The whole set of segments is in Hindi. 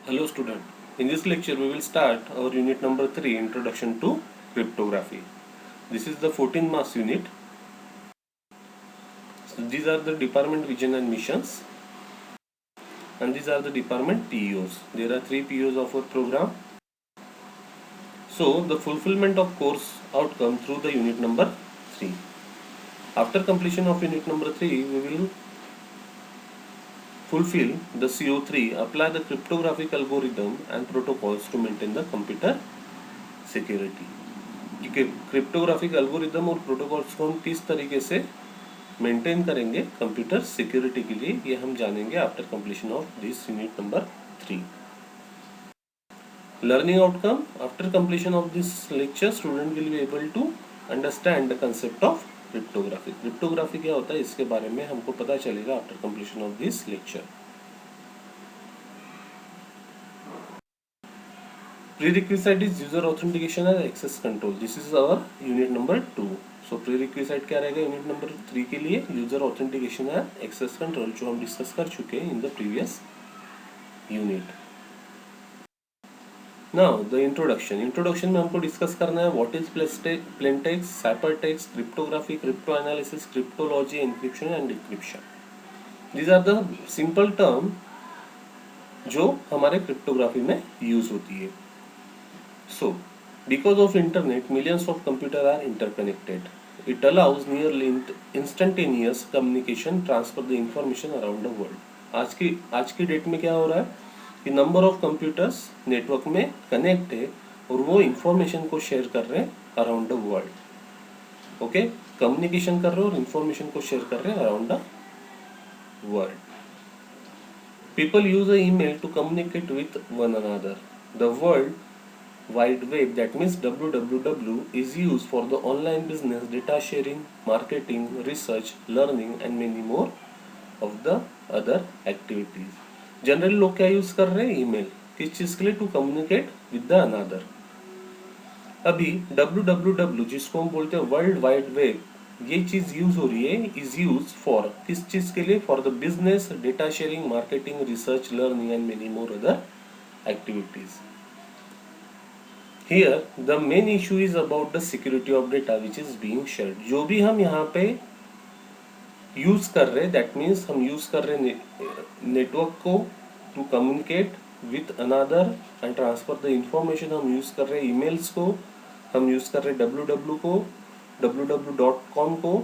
Hello student. In this lecture we will start our unit number 3, Introduction to Cryptography. This is the 14th mass unit. So these are the department vision and missions, and these are the department PEOs. There are 3 PEOs of our program. So the fulfillment of course outcome through the unit number 3. After completion of unit number 3 we will fulfill the CO3, apply the cryptographic algorithm and protocols to maintain the computer security कि क्रिप्टोग्राफिक एल्गोरिदम और प्रोटोकॉल्स को हम किस तरीके से मेंटेन करेंगे कंप्यूटर सिक्योरिटी के लिए, ये हम जानेंगे after completion of this unit number 3. Learning outcome after completion of this lecture student will be able to understand the concept of cryptography. Cryptography क्या होता है इसके बारे में हमको पता चलेगा after completion of this lecture. Prerequisite is user authentication and access control. This is our unit number 2. So prerequisite क्या रहेगा unit number 3 के लिए? User authentication and access control, जो हम डिस्कस कर चुके हैं in the previous unit. Now the introduction. Introduction में हमको डिस्कस करना है what is plain text, ciphertext, cryptography, crypto analysis, cryptology, encryption and decryption. These are the simple term जो हमारे क्रिप्टोग्राफी में यूज होती है. So, because of internet, millions of computers are interconnected. It allows nearly instantaneous communication, transfer the information around the world. आज की डेट में क्या हो रहा है कि नंबर ऑफ कंप्यूटर्स नेटवर्क में कनेक्ट है और वो इंफॉर्मेशन को शेयर कर रहे हैं around the world. Okay, communication कर रहे हैं और इंफॉर्मेशन को शेयर कर रहे हैं around the world. People use an email to communicate with one another. The world Wide Web, that means WWW, is used for the online business, data sharing, marketing, research, learning and many more of the other activities. Generally लोग क्या यूज कर रहे हैं? ईमेल. किस चीज के लिए? To communicate with the another. अभी WWW जिसको हम बोलते हैं वर्ल्ड वाइड वेब, ये चीज यूज हो रही है, इज यूज फॉर किस चीज के लिए? For the business, data sharing, marketing, research, learning and many more other activities. Here the main issue is about the security of data which is being shared. जो भी हम यहाँ पे यूज कर रहे हैं, that means हम यूज कर रहे हैं नेटवर्क को to communicate with another and transfer the information. हम यूज कर रहे हैं ईमेल्स को, हम यूज कर रहे हैं www को, www.com को,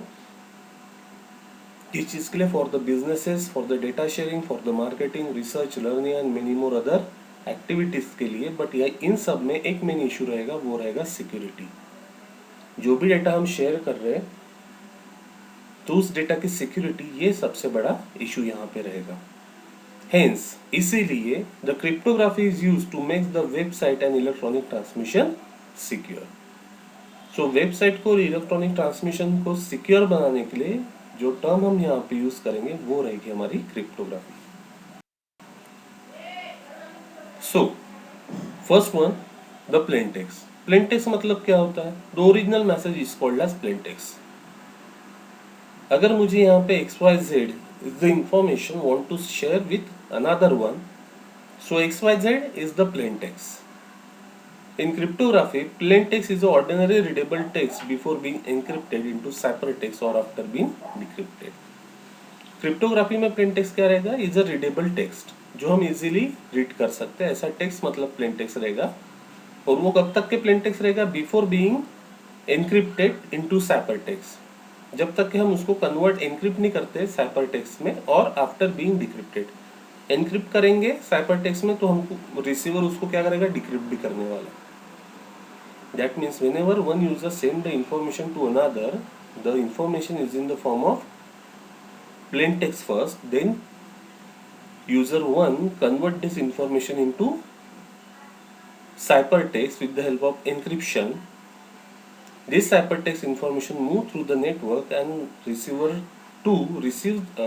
किस चीज के लिए? For the businesses, for the data sharing, for the marketing, research, learning and many more other activities के लिए. बट यह इन सब में एक मेन इशू रहेगा, वो रहेगा सिक्योरिटी. जो भी डेटा हम शेयर कर रहे हैं तो उस डेटा की सिक्योरिटी, ये सबसे बड़ा इशू यहाँ पे रहेगा. हेंस इसीलिए the cryptography is used to make the website and electronic transmission secure. So website को और इलेक्ट्रॉनिक ट्रांसमिशन को सिक्योर बनाने के लिए जो टर्म हम यहाँ पे यूज करेंगे वो रहेगी हमारी cryptography. So first one, the plain text. Plain text मतलब क्या होता है? The original message is called as plain text. अगर मुझे यहाँ पे XYZ is the information want to share with another one, so XYZ is the plain text. In cryptography, plain text is the ordinary readable text before being encrypted into ciphertext or after being decrypted. Cryptography में प्लेन टेक्स्ट क्या रहेगा? इज अ रीडेबल टेक्स्ट, जो हम इजीली रीड कर सकते हैं, ऐसा टेक्स्ट मतलब प्लेन टेक्स्ट रहेगा. और वो कब तक के प्लेन टेक्स्ट रहेगा? बिफोर बीइंग एनक्रिप्टेड इनटू साइफरटेक्स्ट, जब तक कि हम उसको कन्वर्ट एनक्रिप्ट नहीं करते साइफरटेक्स्ट में, और आफ्टर बीइंग डिक्रिप्टेड. एनक्रिप्ट करेंगे साइफरटेक्स्ट में तो हमको रिसीवर उसको क्या करेगा? डिक्रिप्ट भी करने वाला. That means whenever one user send the information to another, the information is in the form of plain text first, then user 1 convert this information into ciphertext with the help of encryption. This ciphertext information move through the network and receiver 2 receives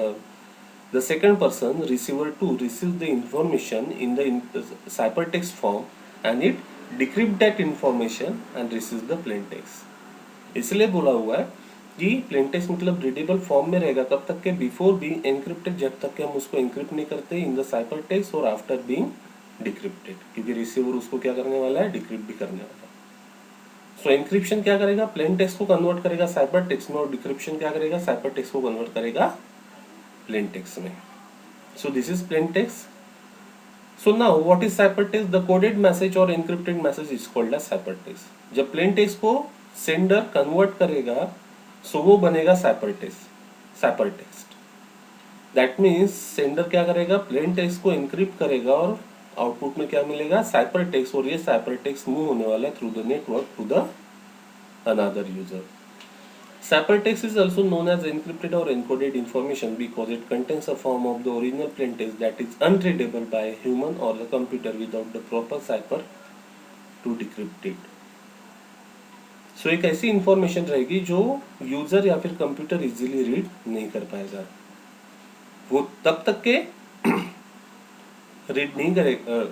the second person, receiver 2 receives the information in the ciphertext form and it decrypt that information and receives the plain text. इसलिए बोला हुआ है कि प्लेन टेक्स्ट मतलब रीडेबल फॉर्म में रहेगा कब तक के? बिफोर बीइंग एनक्रिप्टेड, जब तक कि हम उसको एनक्रिप्ट नहीं करते इन द साइफर टेक्स्ट, और आफ्टर बीइंग डिक्रिप्टेड, क्योंकि रिसीवर उसको क्या करने वाला है, डिक्रिप्ट भी करने वाला है। सो एन्क्रिप्शन क्या करेगा, प्लेन टेक्स्ट को कन्वर्ट करेगा साइपर टेक्स्ट में, और डिक्रिप्शन क्या करेगा, साइपर टेक्स्ट को कन्वर्ट करेगा प्लेन टेक्स्ट में. सो this is plain text. So now what is ciphertext? The coded message or encrypted message is called as ciphertext. जब plain text को sender convert करेगा so वो बनेगा ciphertext. That means sender क्या करेगा, plain text को encrypt करेगा और आउटपुट में क्या मिलेगा, ciphertext, और ये ciphertext मूव होने वाला है through the network to the another user. Ciphertext is also known as encrypted or encoded information because it contains a form of the original plain text that is unreadable by a human or the computer without the proper cipher to decrypt it. So एक ऐसी इंफॉर्मेशन रहेगी जो यूजर या फिर कंप्यूटर इजीली रीड नहीं कर पाएगा. वो तब तक के रीड नहीं करेगा,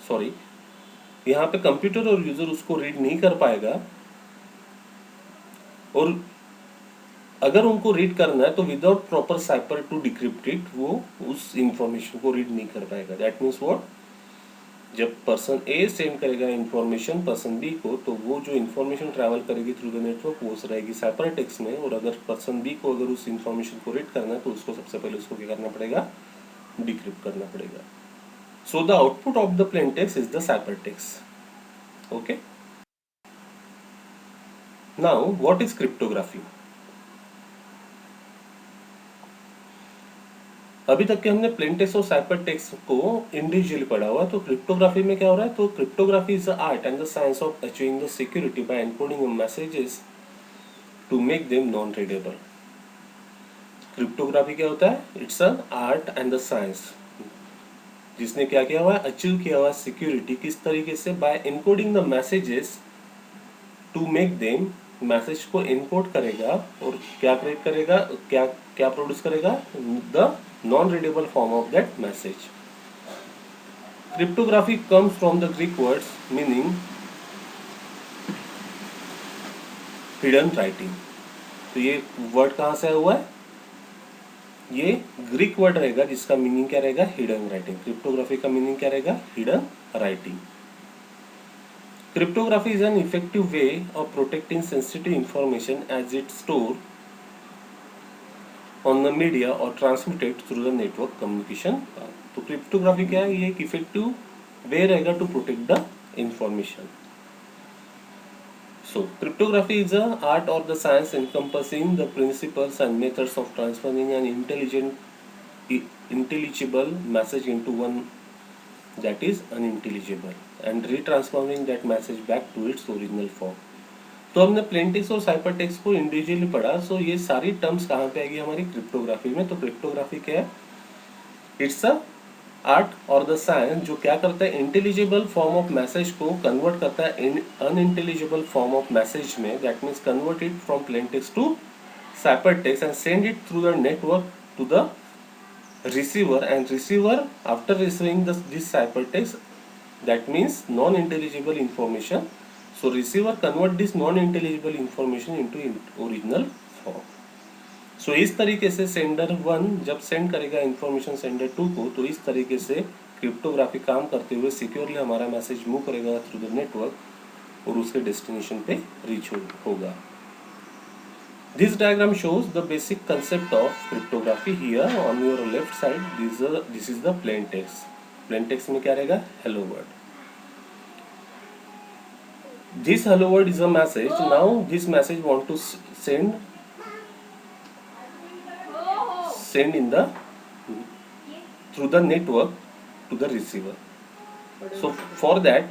सॉरी, यहाँ पे कंप्यूटर और यूजर उसको रीड नहीं कर पाएगा, और अगर उनको रीड करना है तो without proper cipher to decrypt it वो उस इंफॉर्मेशन को रीड नहीं कर पाएगा. दैट मीन्स व्हाट, जब पर्सन ए सेंड करेगा इंफॉर्मेशन पर्सन बी को, तो वो जो इंफॉर्मेशन ट्रैवल करेगी थ्रू द नेटवर्क वो रहेगी साइपर टेक्स्ट में, और अगर पर्सन बी को अगर उस इंफॉर्मेशन को रीड करना है तो उसको सबसे पहले उसको क्या करना पड़ेगा, डिक्रिप्ट करना पड़ेगा. So the output of the plain text is the cipher text. Okay, now what is cryptography. अभी तक के हमने प्लेन टेक्स्ट और साइपर टेक्स्ट को इंडिविजुअली पढ़ा हुआ, तो क्रिप्टोग्राफी में क्या हो रहा है, तो cryptography is the art and the science of achieving the security by encoding messages to make them non readable. Cryptography क्या होता है, it's a art and the science, जिसने क्या किया हुआ है, अचीव किया हुआ सिक्योरिटी किस तरीके से, by encoding the messages to make them, message को एनकोड करेगा और क्या क्रिएट करेगा, क्या क्या प्रोड्यूस करेगा, the non readable form of that message. Cryptography comes from the Greek words meaning hidden writing. तो ये वर्ड कहाँ से आया हुआ है, ये ग्रीक वर्ड रहेगा जिसका मीनिंग क्या रहेगा, हिडन राइटिंग. क्रिप्टोग्राफी का मीनिंग क्या रहेगा, hidden writing. Cryptography is an effective way of protecting sensitive information as it's stored on the media or transmitted through the network communication path. तो क्रिप्टोग्राफी क्या है, ये एक इफेक्टिव वे रहेगा to protect the information. So cryptography is an art or the science encompassing the principles and methods of transferring an intelligible message into one that is unintelligible and retransforming that message back to its original form. तो हमने प्लेन टेक्स्ट और साइपर टेक्स्ट को इंडिविजुअली पढ़ा. सो ये सारी टर्म्स कहाँ पे आएगी हमारी क्रिप्टोग्राफी में. तो क्रिप्टोग्राफी क्या है, इट्स अ आर्ट और द साइंस जो क्या करता है, इंटेलिजिबल फॉर्म ऑफ मैसेज को कन्वर्ट करता है अनइंटेलिजिबल फॉर्म ऑफ मैसेज में. That means convert it from plain text to cipher text and send it through the network to the receiver, and receiver after receiving this ciphertext, that means non-intelligible information, so receiver convert this non-intelligible information into original form. so इस तरीके से सेंडर 1 जब सेंड करेगा इंफॉर्मेशन सेंडर 2 को, तो इस तरीके से क्रिप्टोग्राफी काम करते हुए सिक्योरली हमारा मैसेज मूव करेगा थ्रू द नेटवर्क और उसके डेस्टिनेशन पे रीच होगा. This diagram shows the basic concept of cryptography. Here on your left side, this is the plain text. Plain text में क्या रहेगा, hello world. This hello world is a message. Now this message want to send in the through the network to the receiver. So for that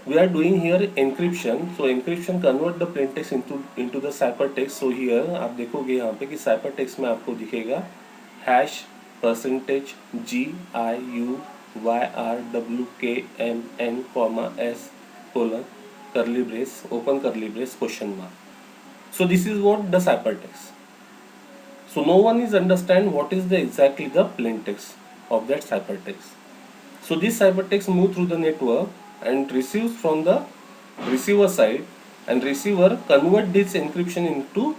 we are doing here encryption. So encryption convert the plain text into the cipher text. So here आप देखोगे यहाँ पे कि cipher text में आपको दिखेगा #%GIUYRWKMN, curly brace, open curly brace, question mark. So this is what the cipher text. So no one is understand what is exactly the plain text of that cipher text. So this cipher text move through the network and receives from the receiver side, and receiver convert this encryption into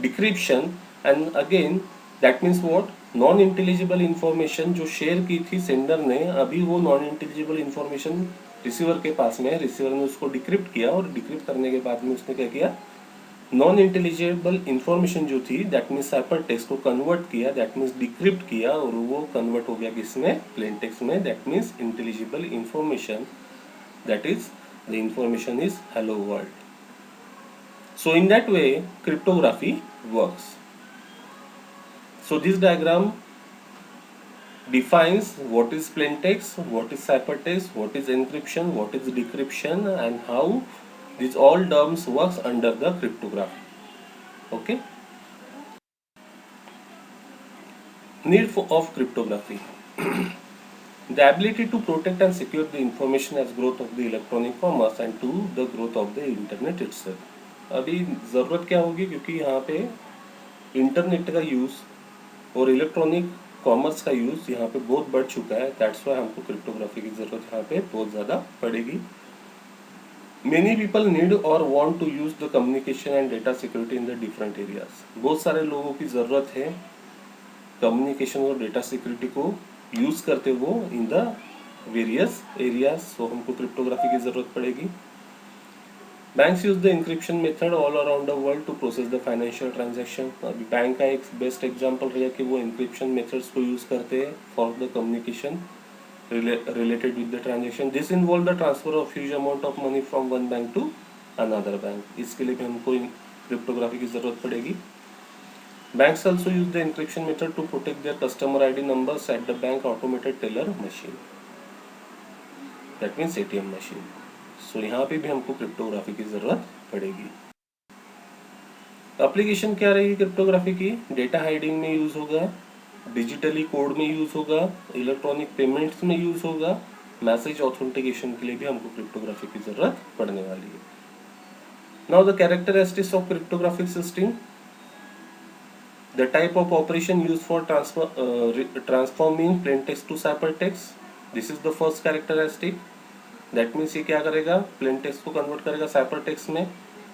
decryption, and again that means what, non intelligible information जो शेयर की थी सेंडर ने, अभी वो नॉन इंटेलिजिबल इंफॉर्मेशन रिसीवर के पास में है, रिसीवर ने उसको डिक्रिप्ट किया और डिक्रिप्ट करने के बाद में उसने क्या किया, नॉन इंटेलिजिबल इंफॉर्मेशन जो थी दैट मीन्स साइफर टेक्स्ट को कन्वर्ट किया, दैट मीन्स डिक्रिप्ट किया और वो कन्वर्ट हो गया किसमें, प्लेन टेक्स्ट में, that means intelligible information, that is the information is hello world. So in that way cryptography works. So this diagram defines what is plain text, what is ciphertext, what is encryption, what is decryption, and how these all terms works under the cryptography. Okay. Need of cryptography. The ability to protect and secure the information as growth of the electronic commerce and to the growth of the internet itself. अभी ज़रूरत क्या होगी, क्योंकि यहाँ पे इंटरनेट का यूज़ और इलेक्ट्रॉनिक कॉमर्स का यूज़ यहाँ पे बहुत बढ़ चुका है, दैट्स वाई हमको क्रिप्टोग्राफी की ज़रूरत यहाँ पे बहुत ज़्यादा पड़ेगी. मेनी पीपल नीड और want to use the communication and data security in the different areas. बहुत सारे लोगों की ज़रूरत है कम्युनिकेशन और डेटा सिक्योरिटी को यूज़ करते हो in the various areas, so हमको क्रिप्टोग्राफी की ज़रूरत पड़ेगी. Banks use the encryption method all around the world to process the financial transaction. अभी बैंक का एक बेस्ट एग्जांपल रहेगा कि वो इंक्रिप्शन मेथड्स को यूज करते हैं for the communication related with the transaction. This involve the transfer of huge amount of money from one bank to another bank. इसके लिए भी हमको क्रिप्टोग्राफी की जरूरत पड़ेगी. Banks also use the encryption method to protect their customer ID numbers at the bank automated teller machine, that means ATM machine. So यहाँ पे भी हमको क्रिप्टोग्राफी की जरूरत पड़ेगी. एप्लीकेशन क्या रहेगी क्रिप्टोग्राफी की, डेटा हाइडिंग में यूज होगा, डिजिटली कोड में यूज होगा, इलेक्ट्रॉनिक पेमेंट्स में यूज होगा, मैसेज ऑथेंटिकेशन के लिए भी हमको क्रिप्टोग्राफी की जरूरत पड़ने वाली है. Now the characteristics of cryptographic system. The type of operation use for transforming plain text to cipher text. This is the first characteristic. That means ये क्या करेगा, प्लेन टेक्स्ट को कन्वर्ट करेगा साइफर टेक्स्ट में.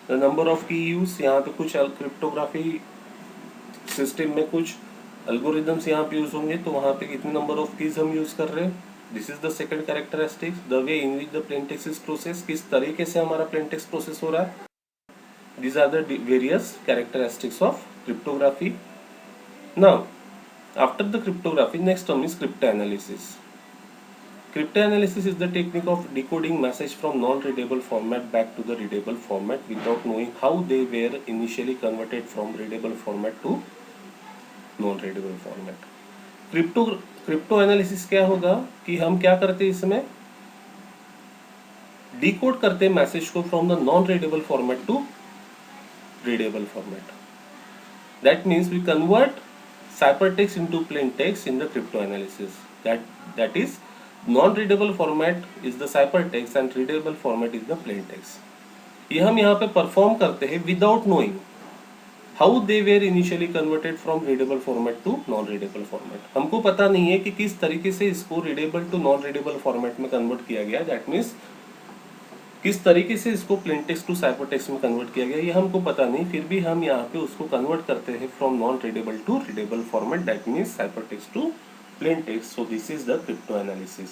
The number of key use, यहाँ पे कुछ क्रिप्टोग्राफी सिस्टम में कुछ एल्गोरिदम्स यहाँ पे यूज होंगे, तो वहाँ पे कितने नंबर ऑफ कीज हम यूज कर रहे हैं. This is the second characteristics. The way in which the plain text is process, किस तरीके से हमारा प्लेन टेक्स्ट प्रोसेस हो रहा है. These are the various characteristics of cryptography. Now after the cryptography next term is cryptoanalysis. Cryptanalysis is the technique of decoding message from non-readable format back to the readable format without knowing how they were initially converted from readable format to non-readable format. Crypto analysis क्या होगा कि हम क्या करते हैं, इसमें डिकोड करते हैं मैसेज को from the non readable format to readable format. That means we convert ciphertext into plain text in the cryptoanalysis. That is non-readable format is the ciphertext and readable format is the plain text. ये हम यहाँ पे परफॉर्म करते हैं without knowing how they were initially converted from readable format to non-readable format. हमको पता नहीं है कि किस तरीके से इसको readable to non-readable format में कन्वर्ट किया गया. That means किस तरीके से इसको plain text to cipher text में कन्वर्ट किया गया ये हमको पता नहीं, फिर भी हम यहाँ पे उसको कन्वर्ट करते हैं from non readable to readable format. That means cipher text to plain text. So this is the crypto analysis.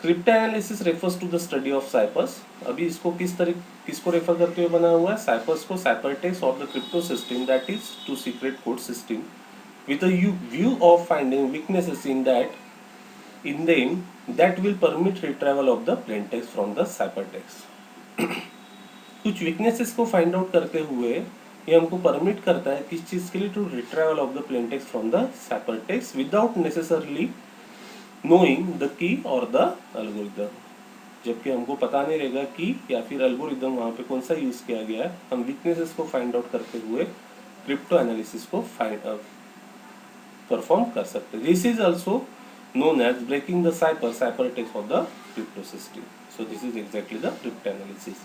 Crypto analysis refers to the study of ciphers. अभी इसको किसको रेफर करते हुए बना हुआ है, साइफर्स को. Cipher text of the crypto system that is to secret code system with a view of finding weaknesses in them that will permit retrieval of the plain text from the ciphertext. कुछ weaknesses को find out करते हुए ये हमको permit करता है किस चीज़ के लिए, to retrieval of the plain text from the ciphertext without necessarily knowing the key or the algorithm. जबकि हमको पता नहीं रहेगा कि या फिर algorithm वहाँ पे कौन सा यूज़ किया गया है, हम weaknesses को find out करते हुए crypto analysis को perform कर सकते हैं. This is also known as breaking the ciphertext of the crypto system. So this is exactly the cryptanalysis.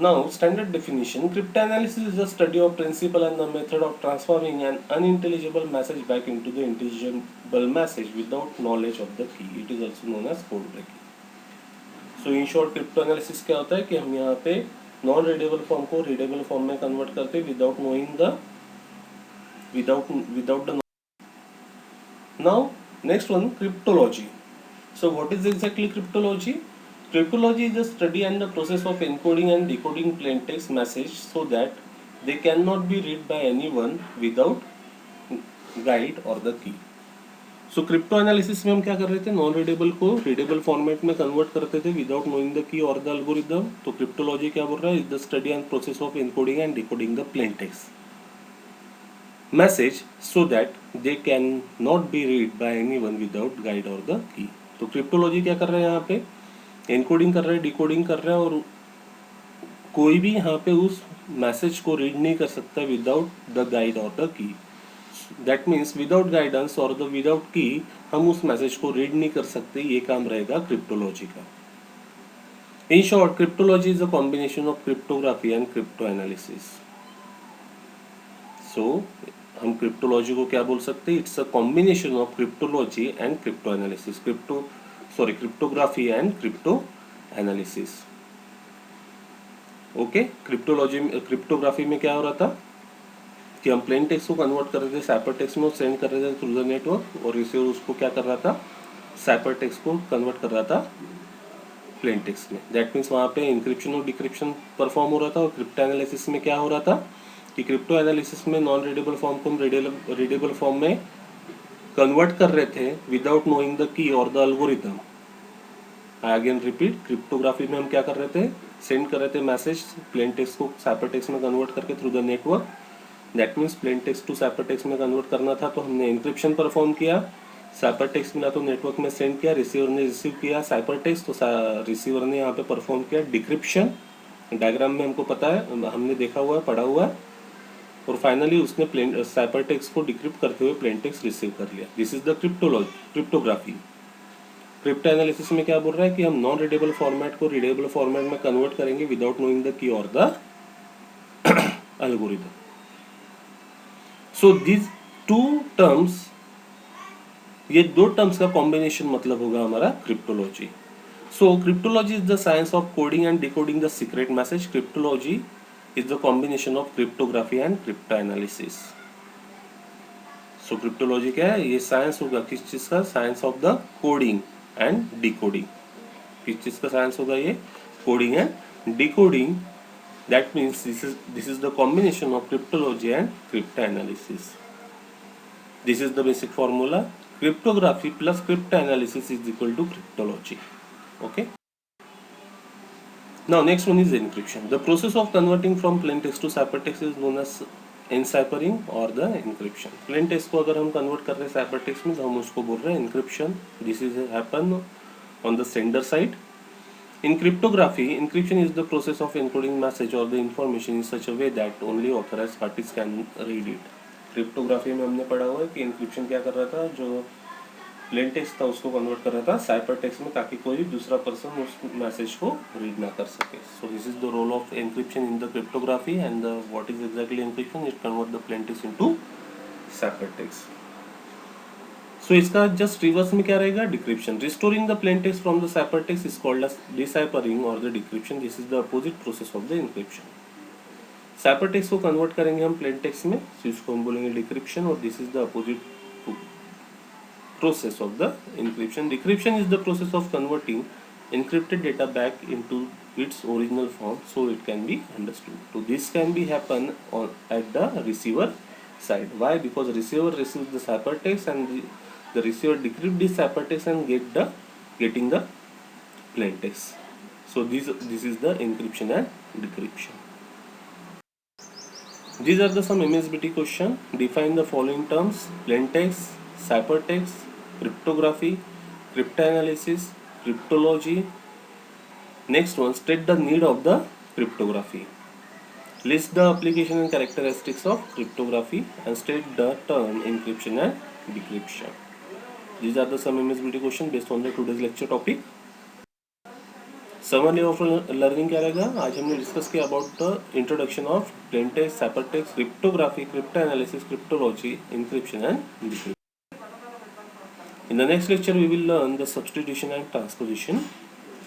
Now standard definition. Cryptanalysis is the study of principle and the method of transforming an unintelligible message back into the intelligible message without knowledge of the key. It is also known as code breaking. So in short cryptanalysis क्या होता है कि हम यहाँ पे non readable form को readable form में convert करते without knowing the without the. Now, next one, cryptology. So, what is exactly cryptology? Cryptology is the study and the process of encoding and decoding plain text message so that they cannot be read by anyone without guide or the key. So crypto analysis में हम क्या कर रहे थे, नॉन रीडेबल को रीडेबल फॉर्मेट में कन्वर्ट करते थे विदाउट नोइंग द की और द एल्गोरिदम. तो क्रिप्टोलॉजी क्या बोल रहा है, is the study and process of encoding and decoding the plain text message so that they can not be read by anyone without guide और द की. तो क्रिप्टोलॉजी क्या कर रहे हैं, यहाँ पे एनकोडिंग कर रहे हैं, डिकोडिंग कर रहे हैं, और कोई भी यहाँ पे उस मैसेज को रीड नहीं कर सकता विदाउट द गाइड और the key. That means without guidance और द विदाउट की हम उस मैसेज को रीड नहीं कर सकते. ये काम रहेगा क्रिप्टोलॉजी का. In short, cryptology is a combination of cryptography and crypto analysis. So हम क्रिप्टोलॉजी को क्या बोल सकते हैं, it's a combination of cryptology and crypto analysis. Cryptography and crypto analysis. Okay, cryptography में क्या हो रहा था कि हम प्लेन टेक्स्ट को कन्वर्ट कर रहे थे साइपर टेक्स्ट में, सेंड कर रहे थे थ्रू द नेटवर्क, और रिसीवर उसको क्या कर रहा था, साइपर टेक्स्ट को कन्वर्ट कर रहा था प्लेन टेक्स्ट में. दैट मीन्स वहाँ पे इंक्रिप्शन और डिक्रिप्शन परफॉर्म हो रहा था. और क्रिप्टो एनालिसिस में क्या हो रहा था कि क्रिप्टो एनालिसिस में नॉन रीडेबल फॉर्म को हम रीडेबल फॉर्म में कन्वर्ट कर रहे थे विदाउट नोइंग द की और the algorithm. I again repeat, cryptography में हम क्या कर रहे थे, सेंड कर रहे थे मैसेज प्लेन टेक्स्ट को साइपर टेक्स्ट में कन्वर्ट करके through the network. That means plain text to cipher text में कन्वर्ट करना था, तो हमने इंक्रिप्शन परफॉर्म किया. साइपर टेक्स्ट मिला तो नेटवर्क में सेंड किया, रिसीवर ने रिसीव किया साइपर टेक्स्ट, तो रिसीवर ने यहाँ पे परफॉर्म किया डिक्रिप्शन. डायग्राम में हमको पता है, हमने देखा हुआ है, पढ़ा हुआ है. और फाइनली उसने प्लेन साइपर टेक्स्ट को डिक्रिप्ट करते हुए प्लेन टेक्स्ट रिसीव कर लिया. This is the cryptography. Crypto analysis में क्या बोल रहा है कि हम नॉन रीडेबल फॉर्मेट को रीडेबल फॉर्मेट में कन्वर्ट करेंगे विदाउट नोइंग द की और the algorithm. So these two terms, ये दो टर्म्स का कॉम्बिनेशन मतलब होगा हमारा cryptology. So cryptology is the science of coding and decoding the secret message. Cryptology is the combination of cryptography and crypto analysis. So cryptology क्या है, ये साइंस होगा किस चीज का, science of the coding and decoding. किस चीज का साइंस होगा, ये coding and decoding. That means this is the combination of cryptology and crypto analysis. This is the basic formula. Cryptography plus crypto analysis is equal to cryptology. Okay. Now next one is encryption. The process of converting from plain text to ciphertext is known as enciphering or the encryption. Plain text को अगर हम convert कर रहे हैं ciphertext में तो हम उसको बोल रहे हैं encryption. This is happen on the sender side. In cryptography, encryption is the process of encoding message or the information in such a way that only authorized parties can read it. Cryptography में हमने पढ़ा हुआ है कि encryption क्या कर रहा था, जो प्लेन टेक्स्ट था उसको कन्वर्ट कर रहा था साइपर टेक्स्ट में ताकि कोई दूसरा पर्सन उस मैसेज को रीड ना कर सके. So this is the role of encryption in the cryptography and what is exactly encryption, it convert the plain text into cipher text. So इसका जस्ट रिवर्स में क्या रहेगा, decryption. Restoring the plain text from the cipher text is called as deciphering or the decryption. This is the opposite process of the encryption. Cipher text को कन्वर्ट करेंगे हम प्लेन टेक्स्ट में, तो इसको हम बोलेंगे डिक्रिप्शन, और this is the opposite process of the encryption. Decryption is the process of converting encrypted data back into its original form so it can be understood. So this can be happen at the receiver side. Why? Because receiver receives the ciphertext and the receiver decrypt this ciphertext and getting the plain text. So this is the encryption and decryption. These are the some MSBT question. Define the following terms: plain text, ciphertext, cryptography, cryptanalysis, cryptology. Next one, state the need of the cryptography. List the application and characteristics of cryptography and state the term encryption and decryption. These are the some MSBT question based on the today's lecture topic. Summary of learning क्या रहेगा, आज हमने डिस्कस किया about the introduction of plain text, cipher text, cryptography, crypto analysis, cryptology, encryption and decryption. In the next lecture, we will learn the substitution and transposition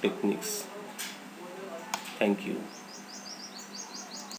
techniques. Thank you.